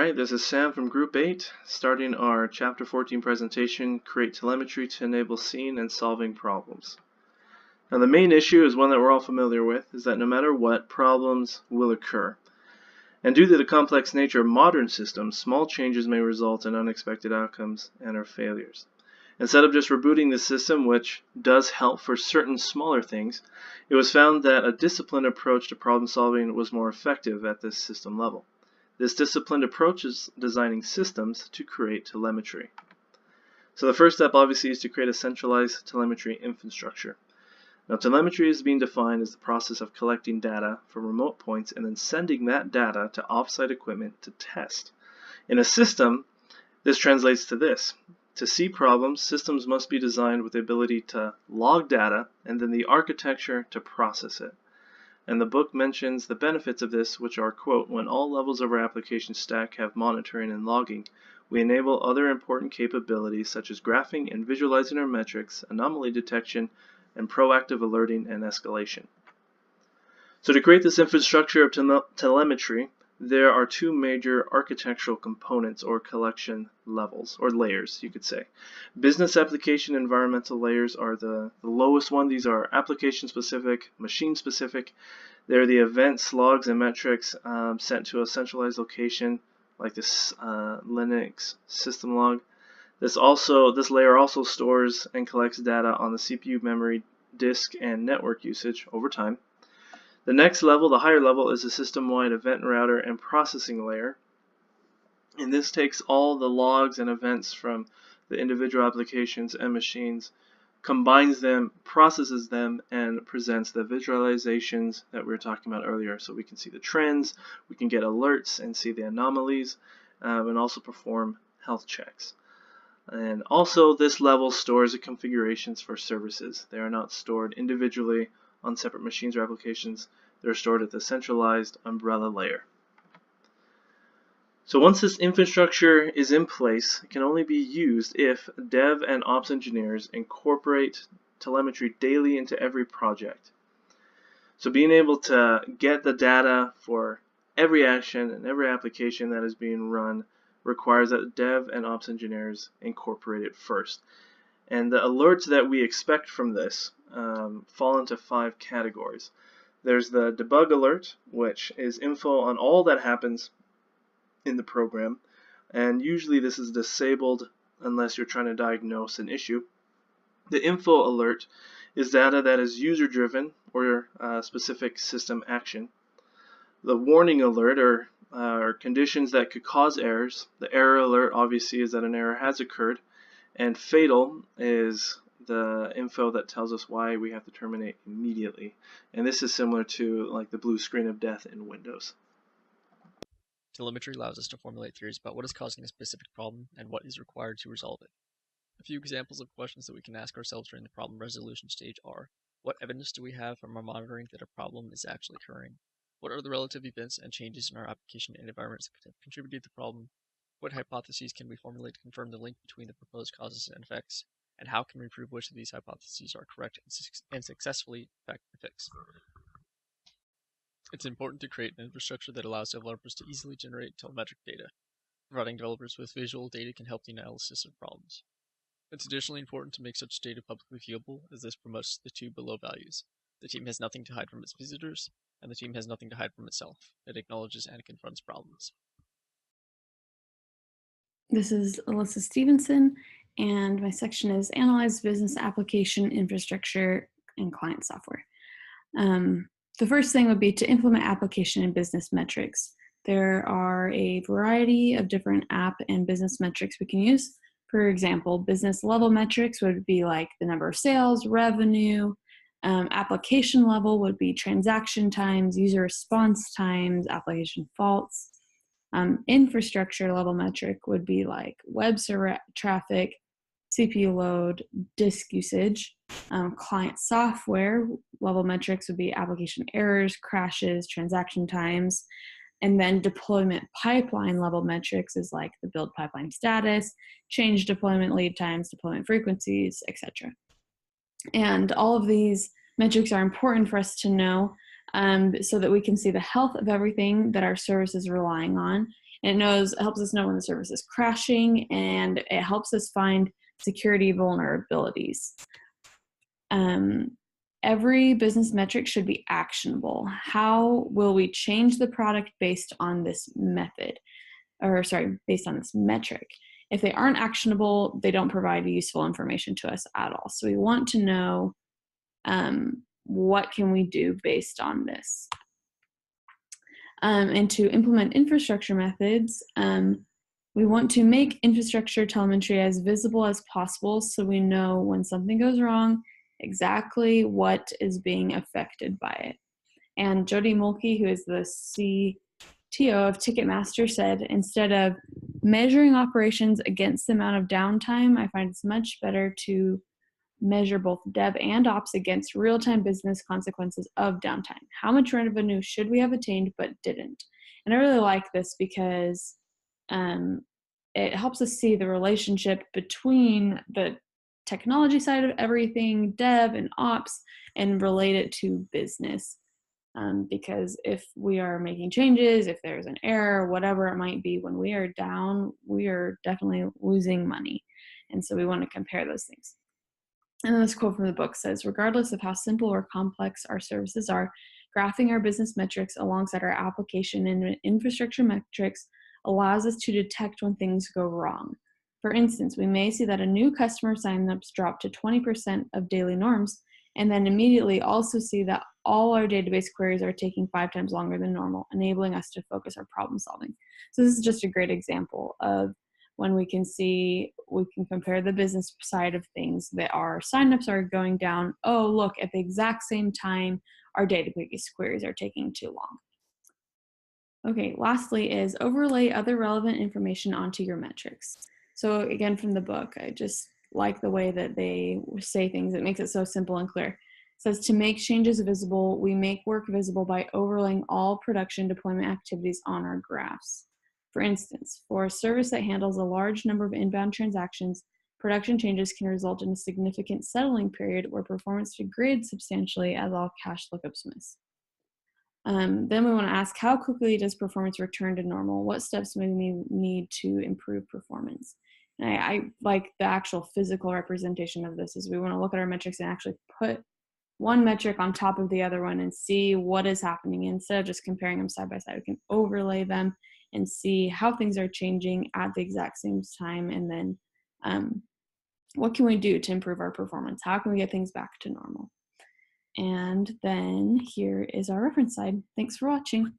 Alright, this is Sam from Group 8, starting our Chapter 14 presentation, Create Telemetry to Enable Seeing and Solving Problems. Now the main issue is one that we're all familiar with, is that no matter what, problems will occur. And due to the complex nature of modern systems, small changes may result in unexpected outcomes and or failures. Instead of just rebooting the system, which does help for certain smaller things, it was found that a disciplined approach to problem solving was more effective at this system level. This disciplined approach is designing systems to create telemetry. So the first step obviously is to create a centralized telemetry infrastructure. Now telemetry is being defined as the process of collecting data from remote points and then sending that data to offsite equipment to test. In a system, this translates to this. To see problems, systems must be designed with the ability to log data and then the architecture to process it. And the book mentions the benefits of this, which are, quote, when all levels of our application stack have monitoring and logging, we enable other important capabilities such as graphing and visualizing our metrics, anomaly detection, and proactive alerting and escalation. So to create this infrastructure of telemetry, there are two major architectural components or collection levels, or layers, you could say. Business application environmental layers are the lowest one. These are application specific, machine specific. They're the events, logs, and metrics sent to a centralized location like this Linux system log. This layer also stores and collects data on the CPU, memory, disk, and network usage over time. The next level, the higher level, is a system-wide event router and processing layer. And this takes all the logs and events from the individual applications and machines, combines them, processes them, and presents the visualizations that we were talking about earlier. So we can see the trends, we can get alerts and see the anomalies, and also perform health checks. And also this level stores the configurations for services. They are not stored individually on separate machines or applications. They're stored at the centralized umbrella layer. So once this infrastructure is in place, it can only be used if dev and ops engineers incorporate telemetry daily into every project. So being able to get the data for every action and every application that is being run requires that dev and ops engineers incorporate it first. And the alerts that we expect from this fall into 5 categories. There's the debug alert, which is info on all that happens in the program, and usually this is disabled unless you're trying to diagnose an issue. The info alert is data that is user driven or specific system action. The warning alert are conditions that could cause errors. The error alert obviously is that an error has occurred, and fatal is the info that tells us why we have to terminate immediately. And this is similar to like the blue screen of death in Windows. Telemetry allows us to formulate theories about what is causing a specific problem and what is required to resolve it. A few examples of questions that we can ask ourselves during the problem resolution stage are: what evidence do we have from our monitoring that a problem is actually occurring? What are the relative events and changes in our application and environments that have contributed to the problem? What hypotheses can we formulate to confirm the link between the proposed causes and effects? And how can we prove which of these hypotheses are correct and successfully affect the fix? It's important to create an infrastructure that allows developers to easily generate telemetric data. Providing developers with visual data can help the analysis of problems. It's additionally important to make such data publicly viewable, as this promotes the 2 below values. The team has nothing to hide from its visitors, and the team has nothing to hide from itself. It acknowledges and confronts problems. This is Alyssa Stevenson, and my section is Analyze Business Application Infrastructure and Client Software. The first thing would be to implement application and business metrics. There are a variety of different app and business metrics we can use. For example, business level metrics would be like the number of sales, revenue. Application level would be transaction times, user response times, application faults. Infrastructure level metric would be like web server traffic, CPU load, disk usage. Client software level metrics would be application errors, crashes, transaction times. And then deployment pipeline level metrics is like the build pipeline status, change deployment lead times, deployment frequencies, etc. And all of these metrics are important for us to know so that we can see the health of everything that our service is relying on. And it helps us know when the service is crashing, and it helps us find security vulnerabilities. Every business metric should be actionable. How will we change the product based on this based on this metric? If they aren't actionable, they don't provide useful information to us at all. So we want to know what can we do based on this. And to implement infrastructure methods, we want to make infrastructure telemetry as visible as possible so we know when something goes wrong, exactly what is being affected by it. And Jody Mulkey, who is the CTO of Ticketmaster, said, instead of measuring operations against the amount of downtime, I find it's much better to measure both dev and ops against real-time business consequences of downtime. How much revenue should we have attained but didn't? And I really like this because it helps us see the relationship between the technology side of everything, dev and ops, and relate it to business. Because if we are making changes, if there's an error, whatever it might be, when we are down, we are definitely losing money. And so we want to compare those things. And then this quote from the book says, regardless of how simple or complex our services are, graphing our business metrics alongside our application and infrastructure metrics allows us to detect when things go wrong. For instance, we may see that a new customer signups drop to 20% of daily norms, and then immediately also see that all our database queries are taking 5 times longer than normal, enabling us to focus our problem solving. So this is just a great example of when we can compare the business side of things, that our signups are going down. Oh, look, at the exact same time, our database queries are taking too long. Okay, lastly is overlay other relevant information onto your metrics. So again, from the book, I just like the way that they say things. It makes it so simple and clear. It says, to make changes visible, we make work visible by overlaying all production deployment activities on our graphs. For instance, for a service that handles a large number of inbound transactions, production changes can result in a significant settling period where performance degrades substantially as all cache lookups miss. Then we want to ask, how quickly does performance return to normal? What steps may we need to improve performance? And I like the actual physical representation of this, is we want to look at our metrics and actually put one metric on top of the other one and see what is happening. Instead of just comparing them side by side, we can overlay them and see how things are changing at the exact same time. And then what can we do to improve our performance? How can we get things back to normal? And then here is our reference side. Thanks for watching.